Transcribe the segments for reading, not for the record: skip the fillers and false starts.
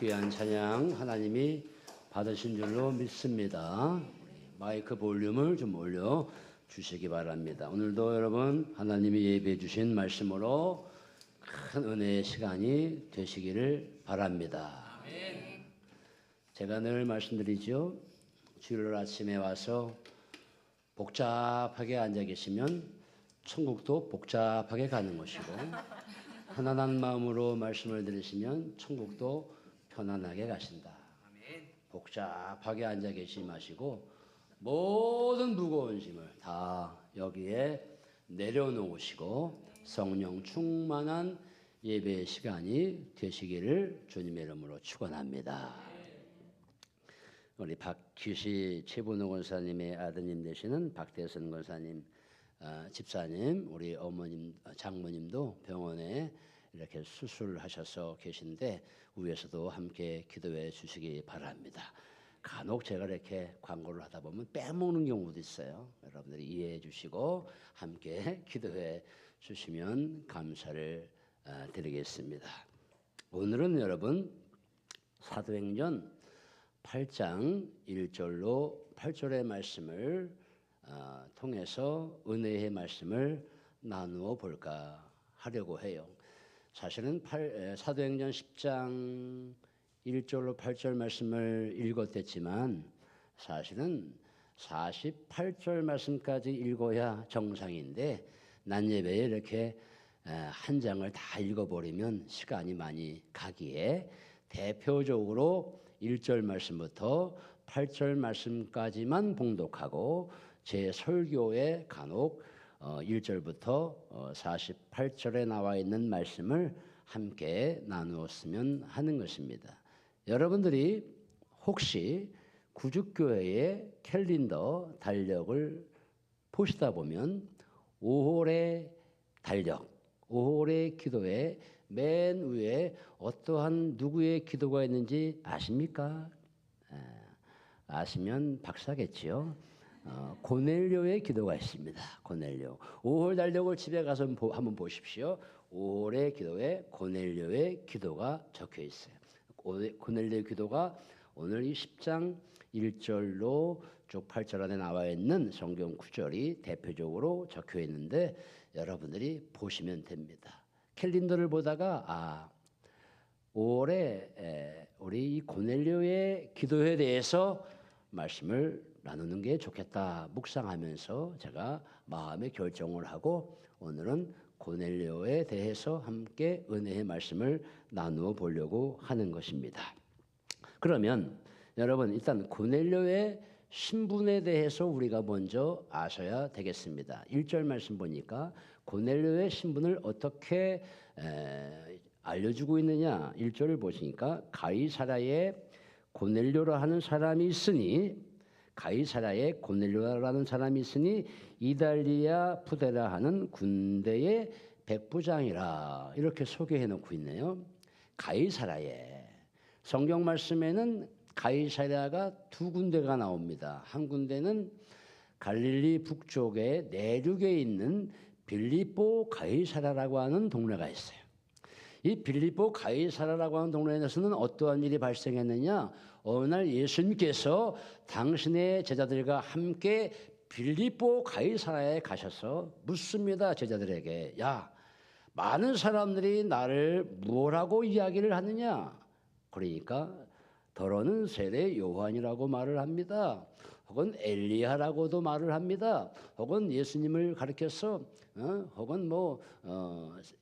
귀한 찬양 하나님이 받으신 줄로 믿습니다. 마이크 볼륨을 좀 올려 주시기 바랍니다. 오늘도 여러분 하나님이 예배해 주신 말씀으로 큰 은혜의 시간이 되시기를 바랍니다. 아멘. 제가 늘 말씀드리죠. 주일 아침에 와서 복잡하게 앉아 계시면 천국도 복잡하게 가는 것이고 편안한 마음으로 말씀을 들으시면 천국도 편안하게 가신다. 복잡하게 앉아 계시지 마시고 모든 무거운 짐을 다 여기에 내려놓으시고 성령 충만한 예배의 시간이 되시기를 주님의 이름으로 축원합니다. 우리 박규시 최분호 권사님의 아드님 되시는 박대선 권사님 집사님, 우리 어머님, 장모님도 병원에 이렇게 수술하셔서 계신데 위에서도 함께 기도해 주시기 바랍니다. 간혹 제가 이렇게 광고를 하다 보면 빼먹는 경우도 있어요. 여러분들이 이해해 주시고 함께 기도해 주시면 감사를 드리겠습니다. 오늘은 여러분 사도행전 8장 1절로 8절의 말씀을 통해서 은혜의 말씀을 나누어 볼까 하려고 해요. 사실은 사도행전 10장 1절로 8절 말씀을 읽었댔지만 사실은 48절 말씀까지 읽어야 정상인데 낮 예배에 이렇게 한 장을 다 읽어버리면 시간이 많이 가기에 대표적으로 1절 말씀부터 8절 말씀까지만 봉독하고 제 설교에 간혹 1절부터 48절에 나와 있는 말씀을 함께 나누었으면 하는 것입니다. 여러분들이 혹시 구죽교회의 캘린더 달력을 보시다 보면 5월의 달력, 5월의 기도에 맨 위에 어떠한 누구의 기도가 있는지 아십니까? 아시면 박사겠지요. 고넬료의 기도가 있습니다. 고넬료. 5월 달력을 집에 가서 한번 보십시오. 5월의 기도에 고넬료의 기도가 적혀 있어요. 고넬료의 기도가 오늘 이 10장 1절로 쭉 8절 안에 나와 있는 성경 구절이 대표적으로 적혀 있는데 여러분들이 보시면 됩니다. 캘린더를 보다가 5월에 우리 이 고넬료의 기도에 대해서 말씀을 나누는 게 좋겠다 묵상하면서 제가 마음의 결정을 하고 오늘은 고넬료에 대해서 함께 은혜의 말씀을 나누어 보려고 하는 것입니다. 그러면 여러분 일단 고넬료의 신분에 대해서 우리가 먼저 아셔야 되겠습니다. 1절 말씀 보니까 고넬료의 신분을 어떻게 알려주고 있느냐. 1절을 보시니까 가이사랴에 고넬료라 하는 사람이 있으니 가이사랴에 고넬료라는 사람이 있으니 이달리아 부데라 하는 군대의 백부장이라 이렇게 소개해 놓고 있네요. 가이사랴에 성경 말씀에는 가이사랴가 두 군데가 나옵니다. 한 군데는 갈릴리 북쪽의 내륙에 있는 빌립보 가이사랴라고 하는 동네가 있어요. 이 빌립보 가이사랴라고 하는 동네에서는 어떠한 일이 발생했느냐? 어느 날 예수님께서 당신의 제자들과 함께 빌립보 가이사랴에 가셔서 묻습니다. 제자들에게. 야, 많은 사람들이 나를 뭐라고 이야기를 하느냐? 그러니까 더러는 세례 요한이라고 말을 합니다. 혹은 엘리야라고도 말을 합니다. 혹은 예수님을 가리켜서 혹은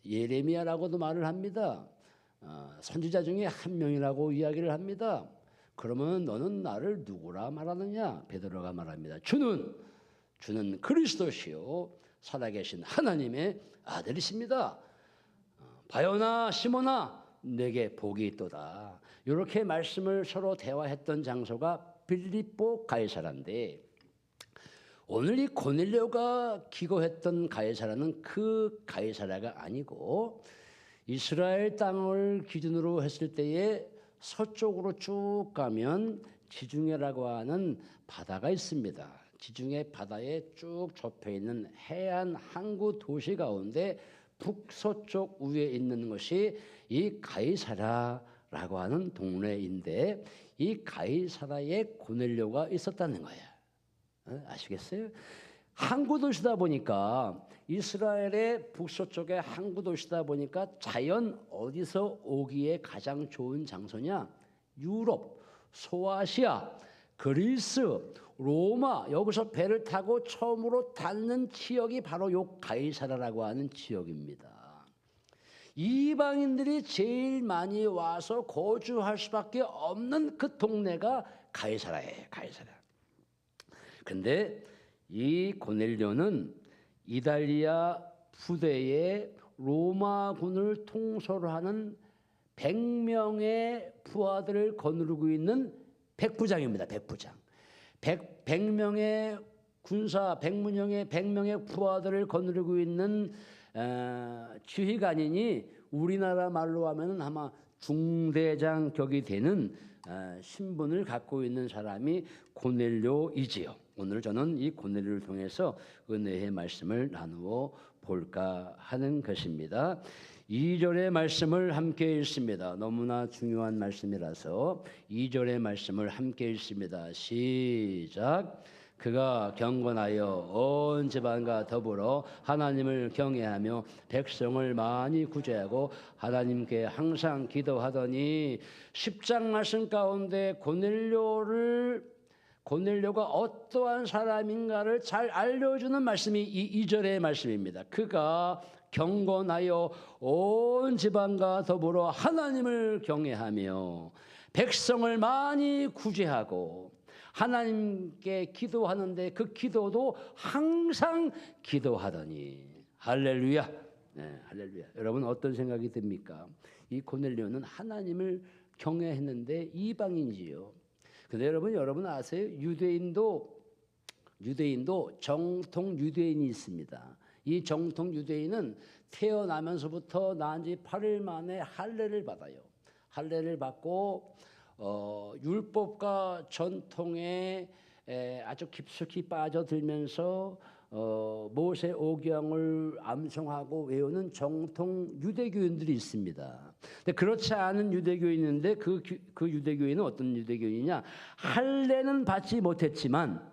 예레미야라고도 말을 합니다. 선지자 중에 한 명이라고 이야기를 합니다. 그러면 너는 나를 누구라 말하느냐? 베드로가 말합니다. 주는 그리스도시요 살아계신 하나님의 아들이십니다. 바요나 시몬아 내게 복이 있도다. 이렇게 말씀을 서로 대화했던 장소가 빌립보 가이사랴인데 오늘 이 고넬료가 기거했던 가이사랴는 그 가이사랴가 아니고 이스라엘 땅을 기준으로 했을 때에 서쪽으로 쭉 가면 지중해라고 하는 바다가 있습니다. 지중해 바다에 쭉 좁혀 있는 해안 항구 도시 가운데 북서쪽 위에 있는 것이 이 가이사랴 라고 하는 동네인데 이 가이사라에 고넬료가 있었다는 거예요. 아시겠어요? 항구 도시다 보니까 이스라엘의 북서쪽에 항구 도시다 보니까 자연 어디서 오기에 가장 좋은 장소냐? 유럽, 소아시아, 그리스, 로마 여기서 배를 타고 처음으로 닿는 지역이 바로 요 가이사라라고 하는 지역입니다. 이방인들이 제일 많이 와서 거주할 수밖에 없는 그 동네가 가이사라예요. 가이사라. 근데 이 고넬료는 이달리아 부대에 로마군을 통솔하는 100명의 부하들을 거느리고 있는 백부장입니다. 백부장. 100명의 군사 100명의 부하들을 거느리고 있는 지휘관이니 우리나라 말로 하면은 아마 중대장 격이 되는 신분을 갖고 있는 사람이 고넬료이지요. 오늘 저는 이 고넬료를 통해서 은혜의 말씀을 나누어 볼까 하는 것입니다. 2절의 말씀을 함께 읽습니다. 너무나 중요한 말씀이라서 2절의 말씀을 함께 읽습니다. 시작. 그가 경건하여 온 집안과 더불어 하나님을 경외하며 백성을 많이 구제하고 하나님께 항상 기도하더니 10장 말씀 가운데 고넬료가 어떠한 사람인가를 잘 알려주는 말씀이 이 2절의 말씀입니다. 그가 경건하여 온 집안과 더불어 하나님을 경외하며 백성을 많이 구제하고 하나님께 기도하는데 그 기도도 항상 기도하더니 할렐루야. 네, 할렐루야. 여러분 어떤 생각이 듭니까? 이 고넬료는 하나님을 경외했는데 이방인이지요. 근데 여러분 아세요? 유대인도 정통 유대인이 있습니다. 이 정통 유대인은 태어나면서부터 낳은 지 8일 만에 할례를 받아요. 할례를 받고 율법과 전통에 아주 깊숙이 빠져들면서 모세 오경을 암송하고 외우는 정통 유대교인들이 있습니다. 근데 그렇지 않은 유대교인인데 그 유대교인은 어떤 유대교인이냐? 할례는 받지 못했지만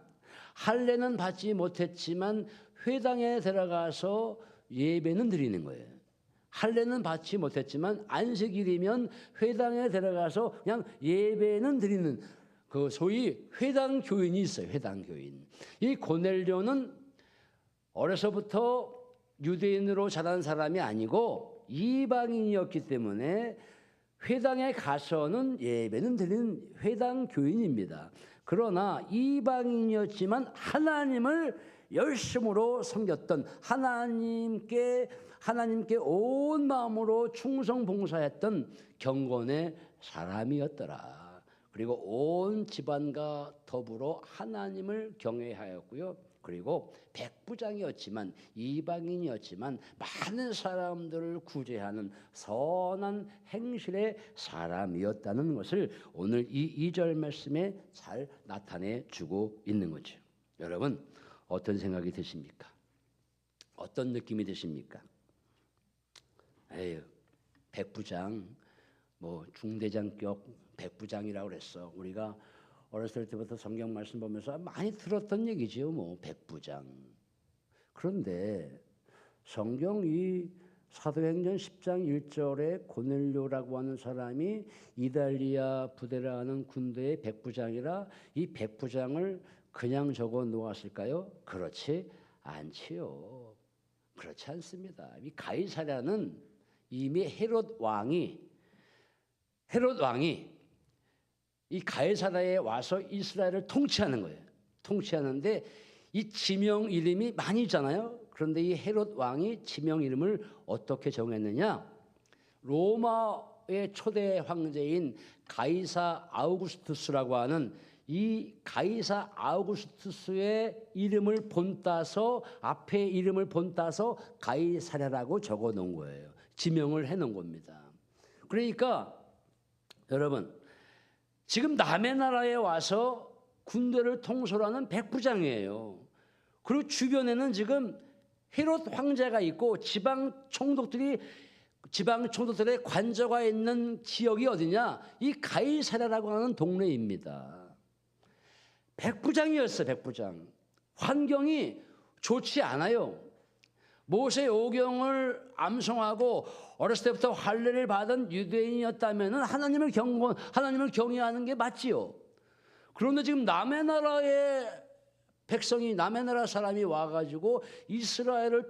회당에 들어가서 예배는 드리는 거예요. 할례는 받지 못했지만 안식일이면 회당에 들어가서 그냥 예배는 드리는 그 소위 회당 교인이 있어요. 회당 교인. 이 고넬료는 어려서부터 유대인으로 자란 사람이 아니고 이방인이었기 때문에 회당에 가서는 예배는 드리는 회당 교인입니다. 그러나 이방인이었지만 하나님을 열심으로 섬겼던 하나님께 온 마음으로 충성 봉사했던 경건의 사람이었더라. 그리고 온 집안과 더불어 하나님을 경외하였고요. 그리고 백부장이었지만 이방인이었지만 많은 사람들을 구제하는 선한 행실의 사람이었다는 것을 오늘 이 2절 말씀에 잘 나타내 주고 있는 거죠. 여러분 어떤 생각이 드십니까? 어떤 느낌이 드십니까? 에휴, 백부장, 중대장격 백부장이라고 그랬어. 우리가 어렸을 때부터 성경 말씀 보면서 많이 들었던 얘기지요. 백부장. 그런데 성경 이 사도행전 10장 1절에 고넬료라고 하는 사람이 이달리아 부대라는 군대의 백부장이라 이 백부장을 그냥 적어 놓았을까요? 그렇지 않지요. 그렇지 않습니다. 이 가이사랴는 이미 헤롯 왕이 이 가이사랴에 와서 이스라엘을 통치하는 거예요. 통치하는데 이 지명 이름이 많이 있잖아요. 그런데 이 헤롯 왕이 지명 이름을 어떻게 정했느냐? 로마의 초대 황제인 가이사 아우구스투스라고 하는 이 가이사 아우구스투스의 이름을 본따서 앞에 이름을 본따서 가이사랴라고 적어 놓은 거예요. 지명을 해 놓은 겁니다. 그러니까 여러분 지금 남의 나라에 와서 군대를 통솔하는 백부장이에요. 그리고 주변에는 지금 헤롯 황제가 있고 지방 총독들이 지방 총독들의 관저가 있는 지역이 어디냐? 이 가이사랴라고 하는 동네입니다. 백부장이었어요. 백부장. 환경이 좋지 않아요. 모세 오경을 암송하고 어렸을 때부터 할례를 받은 유대인이었다면 하나님을 경외하는 게 맞지요. 그런데 지금 남의 나라의 백성이, 남의 나라 사람이 와가지고 이스라엘을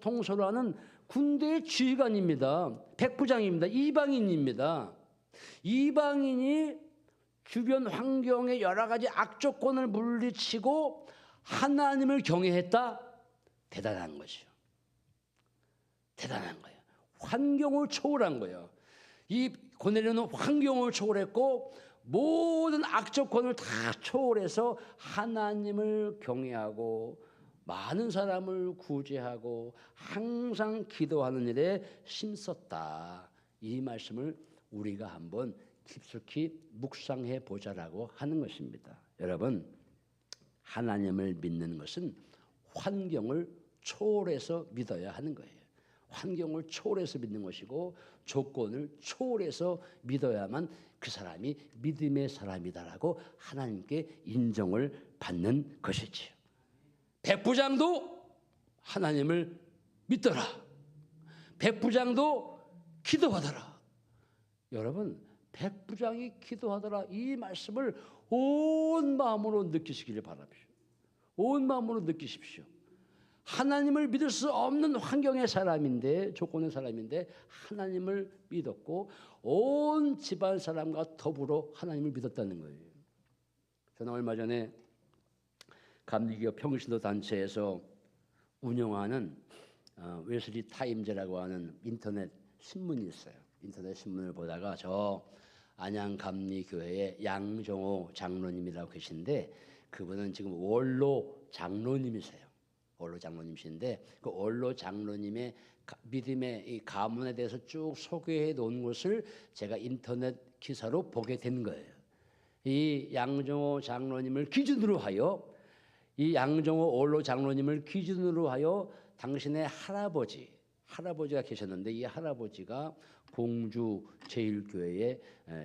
통솔 하는 군대의 지휘관입니다. 백부장입니다. 이방인입니다. 이방인이 주변 환경의 여러 가지 악조건을 물리치고 하나님을 경외했다? 대단한 거죠. 대단한 거예요. 환경을 초월한 거예요. 이 고넬료는 환경을 초월했고 모든 악조건을 다 초월해서 하나님을 경외하고 많은 사람을 구제하고 항상 기도하는 일에 힘썼다. 이 말씀을 우리가 한번 깊숙이 묵상해 보자라고 하는 것입니다. 여러분, 하나님을 믿는 것은 환경을 초월해서 믿어야 하는 거예요. 환경을 초월해서 믿는 것이고 조건을 초월해서 믿어야만 그 사람이 믿음의 사람이다라고 하나님께 인정을 받는 것이지요. 백부장도 하나님을 믿더라. 백부장도 기도하더라. 여러분, 백부장이 기도하더라 이 말씀을 온 마음으로 느끼시기를 바랍니다. 온 마음으로 느끼십시오. 하나님을 믿을 수 없는 환경의 사람인데, 조건의 사람인데 하나님을 믿었고 온 집안 사람과 더불어 하나님을 믿었다는 거예요. 저는 얼마 전에 감리교 평신도 단체에서 운영하는 웨슬리 타임즈라고 하는 인터넷 신문이 있어요. 인터넷 신문을 보다가 저 안양 감리교회의 양정호 장로님이라고 계신데 그분은 지금 원로 장로님이세요. 원로 장로님이신데 그 원로 장로님의 믿음의 이 가문에 대해서 쭉 소개해 놓은 것을 제가 인터넷 기사로 보게 된 거예요. 이 양정호 장로님을 기준으로 하여, 이 양정호 원로 장로님을 기준으로 하여 당신의 할아버지가 계셨는데 이 할아버지가 공주 제일교회의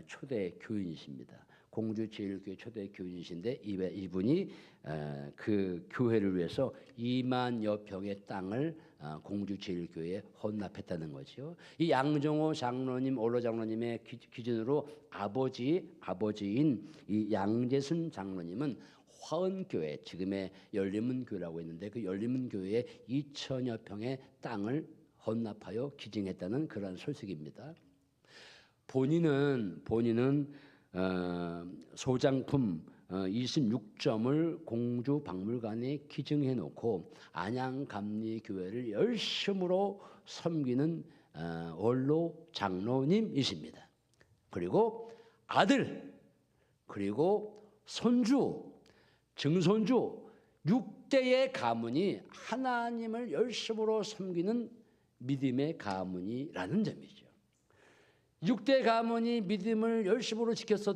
초대 교인이십니다. 공주 제일교회 초대 교인이신데 이분이 그 교회를 위해서 2만여 평의 땅을 공주 제일교회에 헌납했다는 거죠. 이 양정호 장로님, 원로 장로님의 기준으로 아버지인 이 양재순 장로님은 화은교회, 지금의 열림문교회라고 있는데 그 열림문교회에 2천여 평의 땅을 헌납하여 기증했다는 그런 소식입니다. 본인은 소장품 26점을 공주 박물관에 기증해 놓고 안양 감리교회를 열심으로 섬기는 원로 장로님이십니다. 그리고 아들, 그리고 손주, 증손주 6대의 가문이 하나님을 열심으로 섬기는 믿음의 가문이라는 점이죠. 6대 가문이 믿음을 열심으로 지킬 수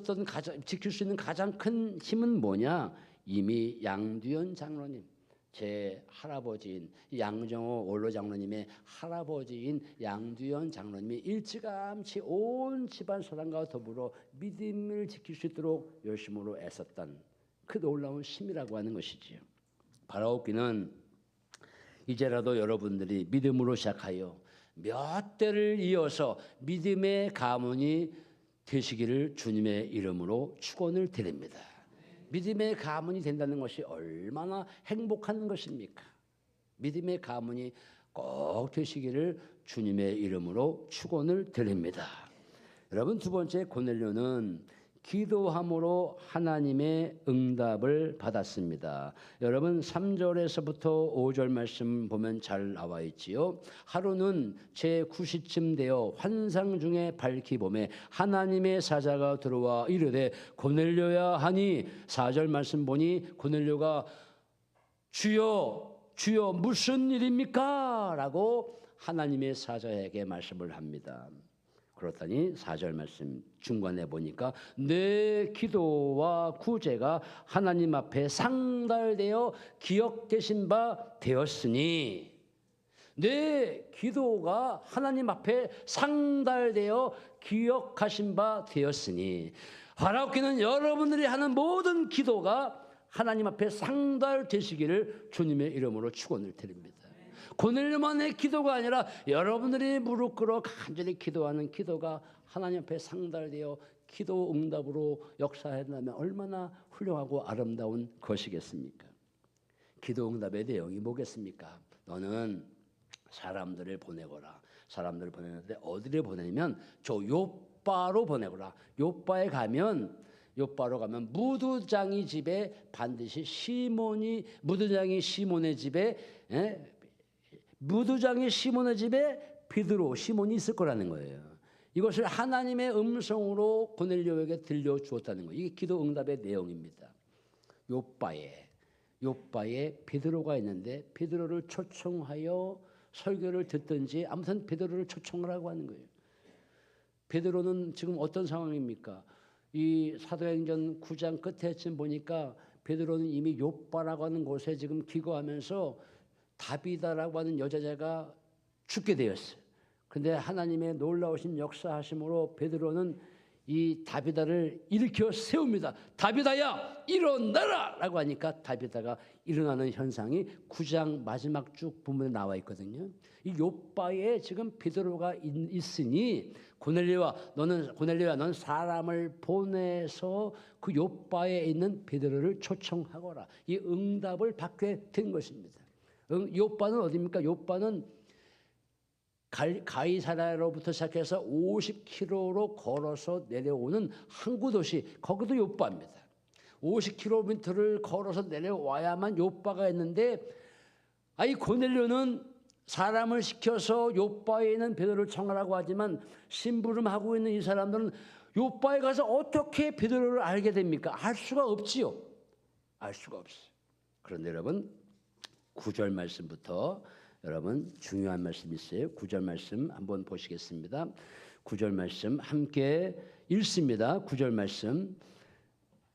있는 가장 큰 힘은 뭐냐? 이미 양두현 장로님, 제 할아버지인 양정호 원로 장로님의 할아버지인 양두현 장로님이 일찌감치 온 집안 사람과 더불어 믿음을 지킬 수 있도록 열심으로 애썼던 그 놀라운 힘이라고 하는 것이지요. 바라옵기는 이제라도 여러분들이 믿음으로 시작하여 몇 대를 이어서 믿음의 가문이 되시기를 주님의 이름으로 축원을 드립니다. 믿음의 가문이 된다는 것이 얼마나 행복한 것입니까? 믿음의 가문이 꼭 되시기를 주님의 이름으로 축원을 드립니다. 여러분, 두 번째 고넬료는 기도함으로 하나님의 응답을 받았습니다. 여러분 3절에서부터 5절 말씀 보면 잘 나와 있지요. 하루는 제9시쯤 되어 환상 중에 밝히 보매 하나님의 사자가 들어와 이르되 고넬료야 하니 4절 말씀 보니 고넬료가 주여 무슨 일입니까? 라고 하나님의 사자에게 말씀을 합니다. 그렇더니 4절 말씀 중간에 보니까 내 기도와 구제가 하나님 앞에 상달되어 기억되신 바 되었으니 내 기도가 하나님 앞에 상달되어 기억하신 바 되었으니 바라옵기는 여러분들이 하는 모든 기도가 하나님 앞에 상달되시기를 주님의 이름으로 축원을 드립니다. 고넬료만의 기도가 아니라 여러분들이 무릎 꿇어 간절히 기도하는 기도가 하나님 앞에 상달되어 기도 응답으로 역사한다면 얼마나 훌륭하고 아름다운 것이겠습니까? 기도 응답의 내용이 뭐겠습니까? 너는 사람들을 보내거라. 사람들을 보내는데 어디를 보내냐면 저 욥바로 보내거라. 욥바로 가면 무두장이 집에 반드시 무두장이 시몬의 집에 시몬이 있을 거라는 거예요. 이것을 하나님의 음성으로 고넬료에게 들려주었다는 거예요. 이게 기도 응답의 내용입니다. 욥바에 베드로가 있는데 베드로를 초청하여 설교를 듣든지 아무튼 베드로를 초청을 하고 하는 거예요. 베드로는 지금 어떤 상황입니까? 이 사도행전 9장 끝에쯤 보니까 베드로는 이미 욥바라고 하는 곳에 지금 기거하면서 다비다라고 하는 여자가 죽게 되었어요. 그런데 하나님의 놀라우신 역사하심으로 베드로는 이 다비다를 일으켜 세웁니다. 다비다야 일어나라! 라고 하니까 다비다가 일어나는 현상이 9장 마지막 쭉 부분에 나와 있거든요. 이 욥바에 지금 베드로가 있으니 고넬료야 넌 사람을 보내서 그 욥바에 있는 베드로를 초청하거라. 이 응답을 받게 된 것입니다. 욥바는 어디입니까? 욥바는 가이사랴로부터 시작해서 50km로 걸어서 내려오는 항구 도시, 거기도 욥바입니다. 50km를 걸어서 내려와야만 욥바가 있는데, 이 고넬료는 사람을 시켜서 욥바에 있는 베드로를 청하라고 하지만 심부름하고 있는 이 사람들은 욥바에 가서 어떻게 베드로를 알게 됩니까? 알 수가 없지요. 알 수가 없어요. 그런데 여러분 9절 말씀부터 여러분 중요한 말씀이 있어요. 9절 말씀 한번 보시겠습니다. 9절 말씀 함께 읽습니다. 9절 말씀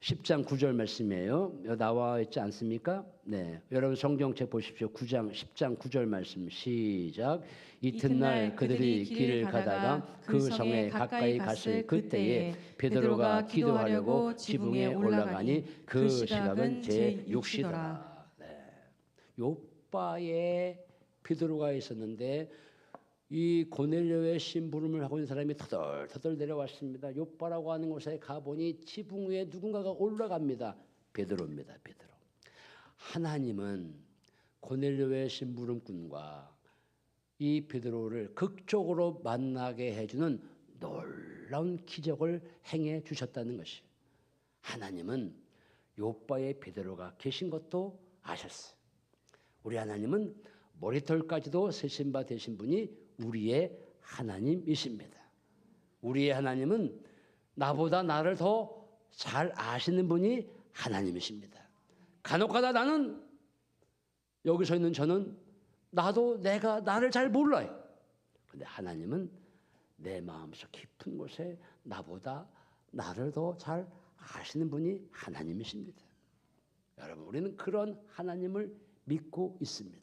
10장 9절 말씀이에요. 나와 있지 않습니까? 네, 여러분 성경책 보십시오. 9장 10장 9절 말씀 시작. 이튿날 그들이 길을 가다가 그 성에 가까이 갔을 그때에 베드로가 기도하려고 지붕에 올라가니 그 시각은 제6시더라. 욥바에 베드로가 있었는데 이 고넬료의 심부름을 하고 있는 사람이 터덜터덜 내려왔습니다. 욥바라고 하는 곳에 가보니 지붕 위에 누군가가 올라갑니다. 베드로입니다. 베드로. 하나님은 고넬료의 심부름꾼과 이 베드로를 극적으로 만나게 해주는 놀라운 기적을 행해 주셨다는 것이에요. 하나님은 욥바의 베드로가 계신 것도 아셨어요. 우리 하나님은 머리털까지도 세신 바 되신 분이 우리의 하나님이십니다. 우리의 하나님은 나보다 나를 더 잘 아시는 분이 하나님이십니다. 간혹가다 나는 여기 서 있는 저는 나도 내가 나를 잘 몰라요. 그런데 하나님은 내 마음속 깊은 곳에 나보다 나를 더 잘 아시는 분이 하나님이십니다. 여러분 우리는 그런 하나님을 믿고 있습니다.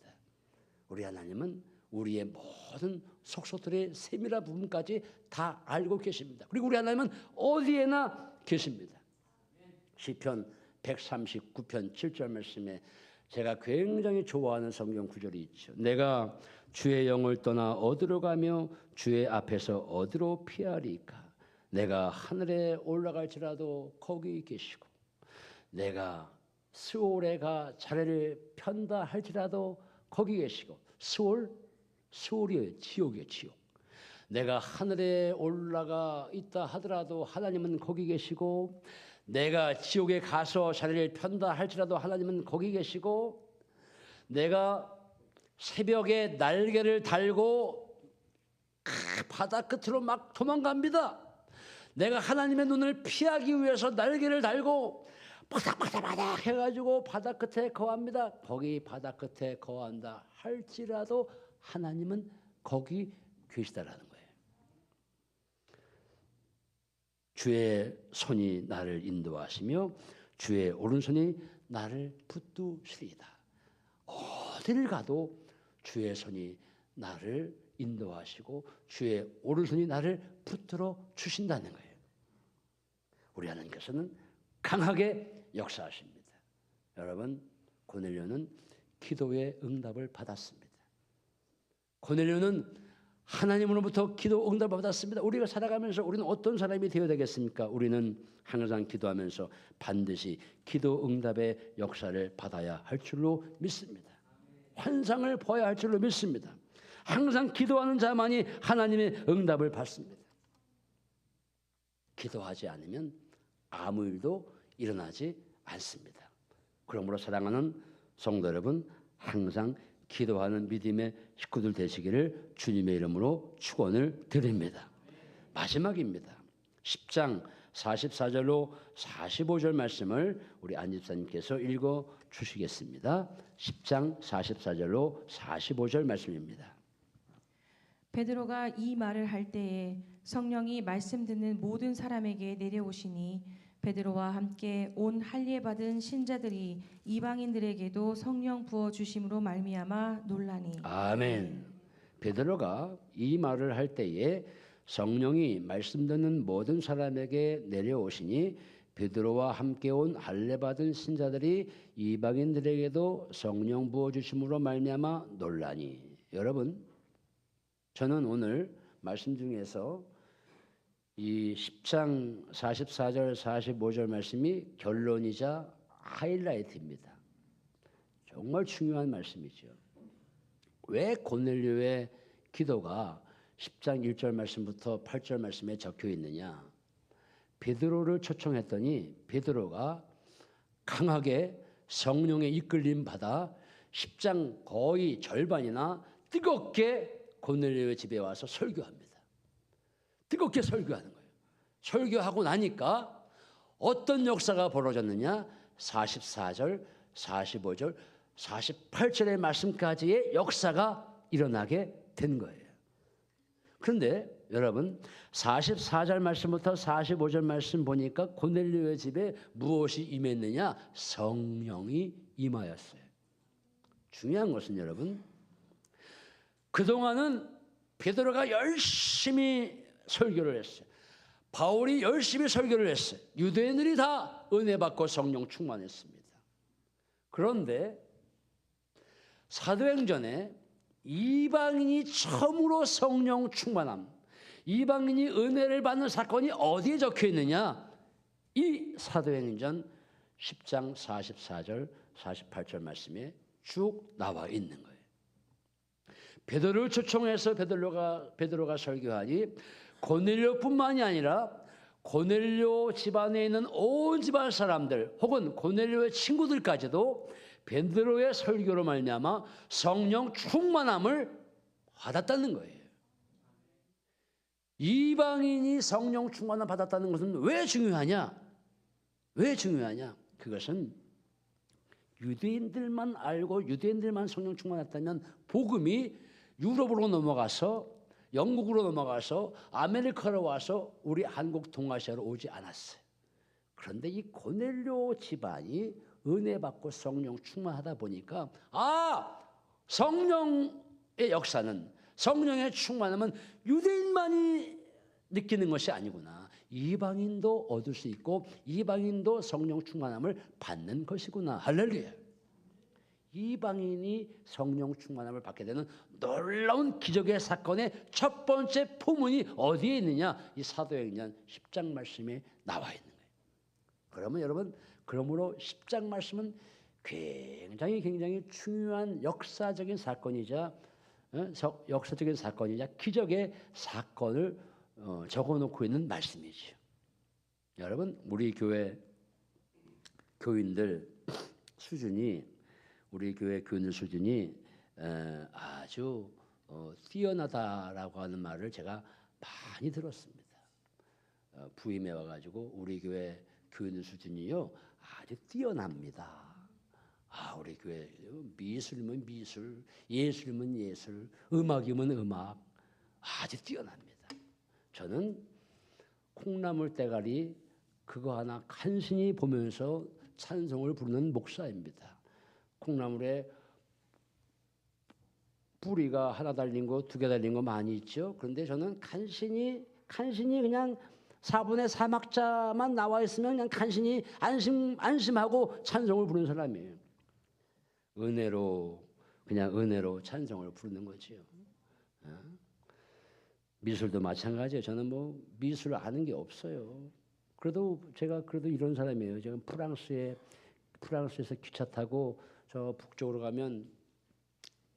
우리 하나님은 우리의 모든 속속들의 세밀한 부분까지 다 알고 계십니다. 그리고 우리 하나님은 어디에나 계십니다. 시편 139편 7절 말씀에 제가 굉장히 좋아하는 성경 구절이 있죠. 내가 주의 영을 떠나 어디로 가며 주의 앞에서 어디로 피하리까? 내가 하늘에 올라갈지라도 거기 계시고 내가 스올에 가 자리를 편다 할지라도 거기 계시고 스올이에요. 지옥이에요. 지옥. 내가 하늘에 올라가 있다 하더라도 하나님은 거기 계시고 내가 지옥에 가서 자리를 편다 할지라도 하나님은 거기 계시고 내가 새벽에 날개를 달고 바다 끝으로 막 도망갑니다. 내가 하나님의 눈을 피하기 위해서 날개를 달고 바닥바닥바닥 해가지고 바다 끝에 거합니다. 거기 바다 끝에 거한다 할지라도 하나님은 거기 계시다라는 거예요. 주의 손이 나를 인도하시며 주의 오른손이 나를 붙드시리이다. 어디를 가도 주의 손이 나를 인도하시고 주의 오른손이 나를 붙들어 주신다는 거예요. 우리 하나님께서는 강하게 역사하십니다. 여러분, 고넬료는 기도의 응답을 받았습니다. 고넬료는 하나님으로부터 기도 응답을 받았습니다. 우리가 살아가면서 우리는 어떤 사람이 되어야 되겠습니까? 우리는 항상 기도하면서 반드시 기도 응답의 역사를 받아야 할 줄로 믿습니다. 환상을 보아야 할 줄로 믿습니다. 항상 기도하는 자만이 하나님의 응답을 받습니다. 기도하지 않으면 아무 일도 일어나지 않습니다. 그러므로 사랑하는 성도 여러분, 항상 기도하는 믿음의 식구들 되시기를 주님의 이름으로 축원을 드립니다. 마지막입니다. 10장 44절로 45절 말씀을 우리 안 집사님께서 읽어 주시겠습니다. 10장 44절로 45절 말씀입니다. 베드로가 이 말을 할 때에 성령이 말씀 듣는 모든 사람에게 내려오시니 베드로와 함께 온 할례 받은 신자들이 이방인들에게도 성령 부어 주심으로 말미암아 놀라니. 아멘. 베드로가 이 말을 할 때에 성령이 말씀 듣는 모든 사람에게 내려오시니 베드로와 함께 온 할례 받은 신자들이 이방인들에게도 성령 부어 주심으로 말미암아 놀라니. 여러분, 저는 오늘 말씀 중에서 이 10장 44절 45절 말씀이 결론이자 하이라이트입니다. 정말 중요한 말씀이죠. 왜 고넬료의 기도가 10장 1절 말씀부터 8절 말씀에 적혀 있느냐? 베드로를 초청했더니 베드로가 강하게 성령의 이끌림 받아 10장 거의 절반이나 뜨겁게 고넬료의 집에 와서 설교합니다. 뜨겁게 설교하는 거예요. 설교하고 나니까 어떤 역사가 벌어졌느냐? 44절, 45절, 48절의 말씀까지의 역사가 일어나게 된 거예요. 그런데 여러분, 44절 말씀부터 45절 말씀 보니까 고넬료의 집에 무엇이 임했느냐? 성령이 임하였어요. 중요한 것은 여러분, 그동안은 베드로가 열심히 설교를 했어요. 바울이 열심히 설교를 했어요. 유대인들이 다 은혜 받고 성령 충만했습니다. 그런데 사도행전에 이방인이 처음으로 성령 충만함, 이방인이 은혜를 받는 사건이 어디에 적혀 있느냐? 이 사도행전 10장 44절, 48절 말씀에 쭉 나와 있는 거예요. 베드로를 초청해서 베드로가 설교하니 고넬료뿐만이 아니라 고넬료 집안에 있는 온 집안 사람들 혹은 고넬료의 친구들까지도 베드로의 설교로 말미암아 성령 충만함을 받았다는 거예요. 이방인이 성령 충만함을 받았다는 것은 왜 중요하냐? 왜 중요하냐? 그것은 유대인들만 알고 유대인들만 성령 충만했다면 복음이 유럽으로 넘어가서 영국으로 넘어가서 아메리카로 와서 우리 한국 동아시아로 오지 않았어요. 그런데 이 고넬료 집안이 은혜 받고 성령 충만하다 보니까 성령의 역사는 성령의 충만함은 유대인만이 느끼는 것이 아니구나. 이방인도 얻을 수 있고 이방인도 성령 충만함을 받는 것이구나. 할렐루야. 이방인이 성령 충만함을 받게 되는 놀라운 기적의 사건의 첫 번째 포문이 어디에 있느냐? 이 사도행전 10장 말씀에 나와 있는 거예요. 그러면 여러분, 그러므로 10장 말씀은 굉장히 중요한 역사적인 사건이자 기적의 사건을 적어놓고 있는 말씀이죠. 여러분, 우리 교회 교인들 수준이 아주 뛰어나다라고 하는 말을 제가 많이 들었습니다. 부임해 와가지고 우리 교회 교인들 수준이요 아주 뛰어납니다. 우리 교회 미술이면 미술, 예술이면 예술, 음악이면 음악 아주 뛰어납니다. 저는 콩나물 대가리 그거 하나 간신히 보면서 찬송을 부르는 목사입니다. 콩나물에 뿌리가 하나 달린 거, 두 개 달린 거 많이 있죠. 그런데 저는 간신히 그냥 4분의 사막자만 나와 있으면 그냥 간신히 안심하고 찬송을 부르는 사람이에요. 그냥 은혜로 찬송을 부르는 거지요. 미술도 마찬가지예요. 저는 뭐 미술 아는 게 없어요. 제가 이런 사람이에요. 제가 프랑스에서 기차 타고 저 북쪽으로 가면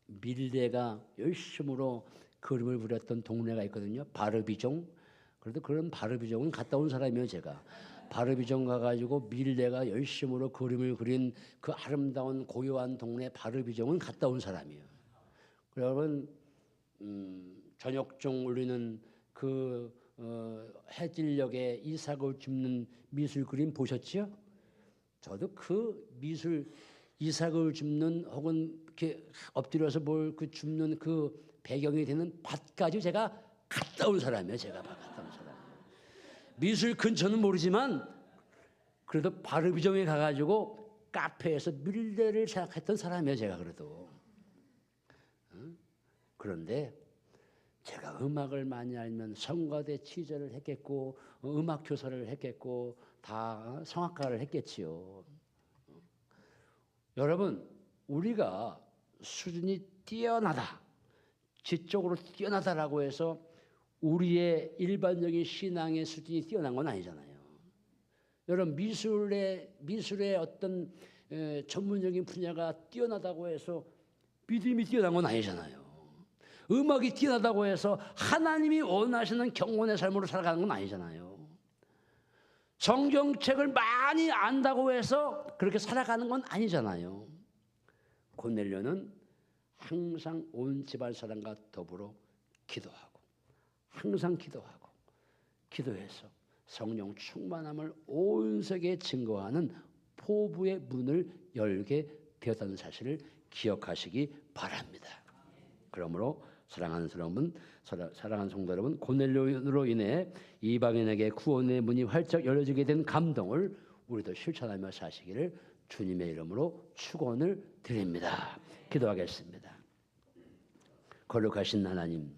밀레가 열심으로 그림을 그렸던 동네가 있거든요. 바르비종. 그래도 그런 바르비종은 갔다 온 사람이에요. 제가 바르비종 가가지고 밀레가 열심으로 그림을 그린 그 아름다운 고요한 동네 바르비종은 갔다 온 사람이에요. 여러분 저녁종 울리는 그 해질녘에 이삭을 줍는 미술 그림 보셨지요? 저도 그 미술 이삭을 줍는 혹은 이렇게 엎드려서 뭘 그 줍는 그 배경이 되는 밭까지 제가 갔다 온 사람이에요. 제가 갔다 온 사람. 미술 근처는 모르지만 그래도 바르비종에 가가지고 카페에서 밀레를 생각했던 사람이에요. 제가 그래도. 그런데 제가 음악을 많이 알면 성가대 취재를 했겠고 음악 교사를 했겠고 다 성악가를 했겠지요. 여러분 우리가 수준이 뛰어나다, 지적으로 뛰어나다라고 해서 우리의 일반적인 신앙의 수준이 뛰어난 건 아니잖아요. 여러분 미술의 어떤 전문적인 분야가 뛰어나다고 해서 믿음이 뛰어난 건 아니잖아요. 음악이 뛰어나다고 해서 하나님이 원하시는 경건의 삶으로 살아가는 건 아니잖아요. 성경책을 많이 안다고 해서 그렇게 살아가는 건 아니잖아요. 고넬료는 항상 온 집안 사람과 더불어 기도하고 항상 기도해서 성령 충만함을 온 세계에 증거하는 포부의 문을 열게 되었다는 사실을 기억하시기 바랍니다. 그러므로 사랑하는 성도 여러분, 고넬료로 인해 이방인에게 구원의 문이 활짝 열려지게 된 감동을 우리도 실천하며 사시기를 주님의 이름으로 축원을 드립니다. 기도하겠습니다. 거룩하신 하나님,